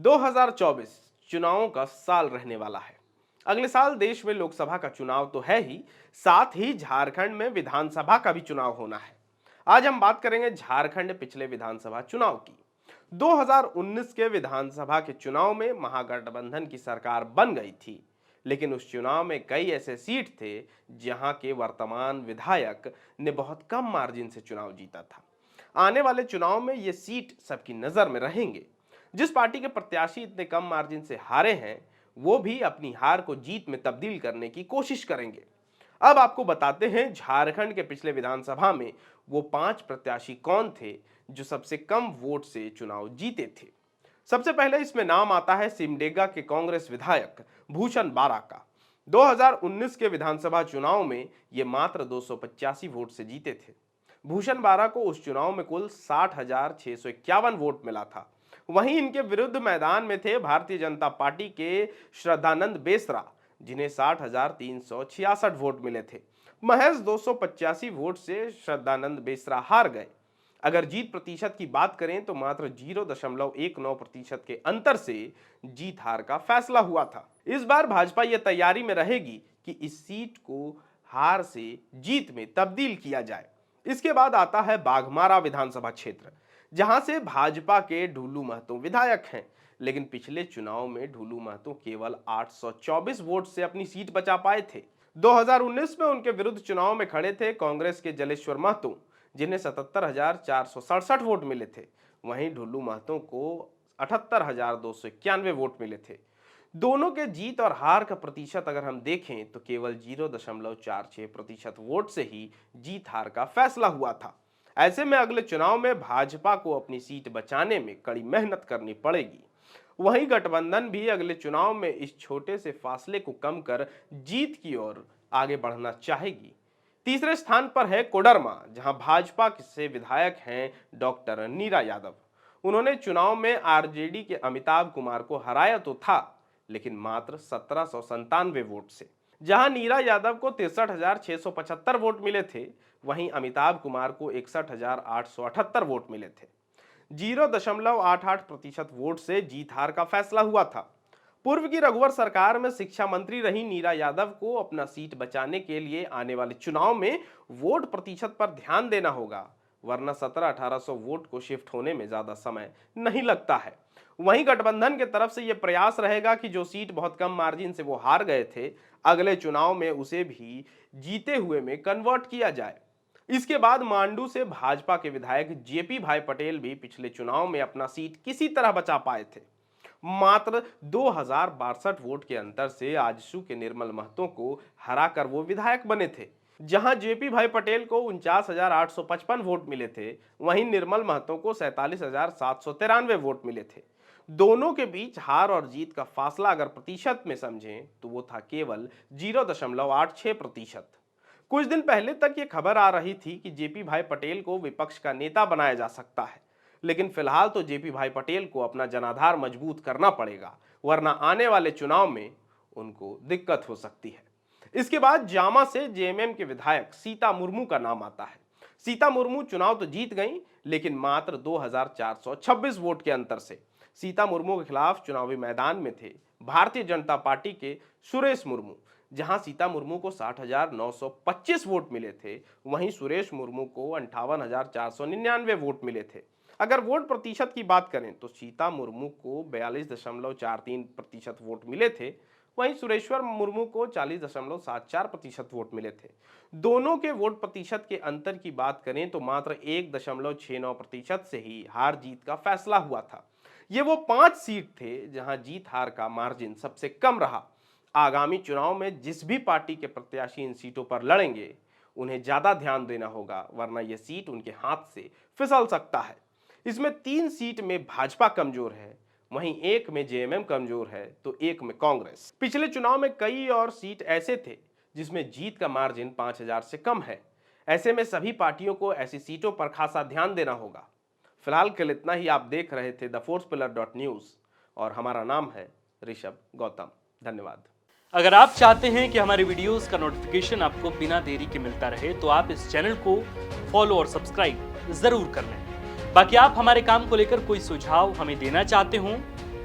2024 चुनावों का साल रहने वाला है। अगले साल देश में लोकसभा का चुनाव तो है ही, साथ ही झारखंड में विधानसभा का भी चुनाव होना है। आज हम बात करेंगे झारखंड पिछले विधानसभा चुनाव की। 2019 के विधानसभा के चुनाव में महागठबंधन की सरकार बन गई थी, लेकिन उस चुनाव में कई ऐसे सीट थे जहां के वर्तमान विधायक ने बहुत कम मार्जिन से चुनाव जीता था। आने वाले चुनाव में ये सीट सबकी नजर में रहेंगे। जिस पार्टी के प्रत्याशी इतने कम मार्जिन से हारे हैं, वो भी अपनी हार को जीत में तब्दील करने की कोशिश करेंगे। अब आपको बताते हैं झारखंड के पिछले विधानसभा में वो 5 प्रत्याशी कौन थे जो सबसे कम वोट से चुनाव जीते थे। सबसे पहले इसमें नाम आता है सिमडेगा के कांग्रेस विधायक भूषण बारा का। 2019 के विधानसभा चुनाव में ये मात्र 285 वोट से जीते थे। भूषण बारा को उस चुनाव में कुल 60,651 वोट मिला था। वहीं इनके विरुद्ध मैदान में थे भारतीय जनता पार्टी के श्रद्धानंद बेसरा, जिन्हें 60,366 वोट मिले थे। महज 285 वोट से श्रद्धानंद बेसरा हार गए। अगर जीत प्रतिशत की बात करें तो मात्र 0.19% के अंतर से जीत हार का फैसला हुआ था। इस बार भाजपा यह तैयारी में रहेगी कि इस सीट को हार से जीत में तब्दील किया जाए। इसके बाद आता है बाघमारा विधानसभा क्षेत्र, जहां से भाजपा के ढुलू महतो विधायक हैं, लेकिन पिछले चुनाव में ढुलू महतो केवल 824 वोट से अपनी सीट बचा पाए थे। 2019 में उनके विरुद्ध चुनाव में खड़े थे कांग्रेस के जलेश्वर महतो, जिन्हें 77,467 वोट मिले थे। वहीं ढुलू महतो को 78,291 वोट मिले थे। दोनों के जीत और हार का प्रतिशत अगर हम देखें तो केवल 0.46% वोट से ही जीत हार का फैसला हुआ था। ऐसे में अगले चुनाव में भाजपा को अपनी सीट बचाने में कड़ी मेहनत करनी पड़ेगी। वहीं गठबंधन भी अगले चुनाव में इस छोटे से फासले को कम कर जीत की ओर आगे बढ़ना चाहेगी। तीसरे स्थान पर है कोडरमा, जहां भाजपा से विधायक हैं डॉक्टर नीरा यादव। उन्होंने चुनाव में आरजेडी के अमिताभ कुमार को हराया तो था, लेकिन मात्र 1797 वोट से। जहां नीरा यादव को 63,675 वोट मिले थे, वहीं अमिताभ कुमार को 61,878 वोट मिले थे। 0.88% वोट से जीत हार का फैसला हुआ था। पूर्व की रघुवर सरकार में शिक्षा मंत्री रही नीरा यादव को अपना सीट बचाने के लिए आने वाले चुनाव में वोट प्रतिशत पर ध्यान देना होगा, वरना 1700-1800 वोट को शिफ्ट होने में ज्यादा समय नहीं लगता है। वहीं गठबंधन के तरफ से यह प्रयास रहेगा कि जो सीट बहुत कम मार्जिन से वो हार गए थे, अगले चुनाव में उसे भी जीते हुए में कन्वर्ट किया जाए। इसके बाद मांडू से भाजपा के विधायक जेपी भाई पटेल भी पिछले चुनाव में अपना सीट किसी तरह बचा पाए थे। मात्र 2062 वोट के अंतर से आजसू के निर्मल महतो को हराकर वो विधायक बने थे। जहां जेपी भाई पटेल को 49,855 वोट मिले थे, वहीं निर्मल महतो को 47,793 वोट मिले थे। दोनों के बीच हार और जीत का फासला अगर प्रतिशत में समझें तो वो था केवल 0.86%। कुछ दिन पहले तक ये खबर आ रही थी कि जेपी भाई पटेल को विपक्ष का नेता बनाया जा सकता है, लेकिन फिलहाल तो जेपी भाई पटेल को अपना जनाधार मजबूत करना पड़ेगा, वरना आने वाले चुनाव में उनको दिक्कत हो सकती है। इसके बाद जामा से जेएमएम के विधायक सीता मुर्मू का नाम आता है। सीता मुर्मू चुनाव तो जीत गईं, लेकिन मात्र 2,426 वोट के अंतर से। सीता मुर्मू के खिलाफ चुनावी मैदान में थे भारतीय जनता पार्टी के सुरेश मुर्मू, जहां सीता मुर्मू को 60,925 वोट मिले थे, वहीं सुरेश मुर्मू को 58,499 वोट मिले थे। अगर वोट प्रतिशत की बात करें तो सीता मुर्मू को 42.43% वोट मिले थे, वहीं सुरेश्वर मुर्मू को 40.74% वोट मिले थे। दोनों के वोट प्रतिशत के अंतर की बात करें तो मात्र 1.69% से ही हार जीत का फैसला हुआ था। ये वो 5 सीट थे जहां जीत हार का मार्जिन सबसे कम रहा। आगामी चुनाव में जिस भी पार्टी के प्रत्याशी इन सीटों पर लड़ेंगे, उन्हें ज्यादा ध्यान देना होगा, वरना यह सीट उनके हाथ से फिसल सकता है। इसमें 3 सीट में भाजपा कमजोर है, वहीं एक में जेएमएम कमजोर है, तो एक में कांग्रेस। पिछले चुनाव में कई और सीट ऐसे थे जिसमें जीत का मार्जिन 5,000 से कम है। ऐसे में सभी पार्टियों को ऐसी सीटों पर खासा ध्यान देना होगा। फिलहाल के लिए इतना ही। आप देख रहे थे theforcepillar.news और हमारा नाम है ऋषभ गौतम। धन्यवाद। अगर आप चाहते हैं कि हमारे वीडियोस का नोटिफिकेशन आपको बिना देरी के मिलता रहे, तो आप इस चैनल को फॉलो और सब्सक्राइब जरूर कर लें। बाकी आप हमारे काम को लेकर कोई सुझाव हमें देना चाहते हो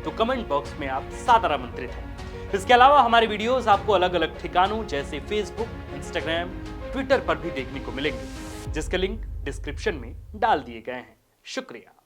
तो कमेंट बॉक्स में आप सादर आमंत्रित हैं। इसके अलावा हमारे वीडियोस आपको अलग अलग ठिकानों जैसे फेसबुक, इंस्टाग्राम, ट्विटर पर भी देखने को मिलेंगे, जिसके लिंक डिस्क्रिप्शन में डाल दिए गए हैं। शुक्रिया।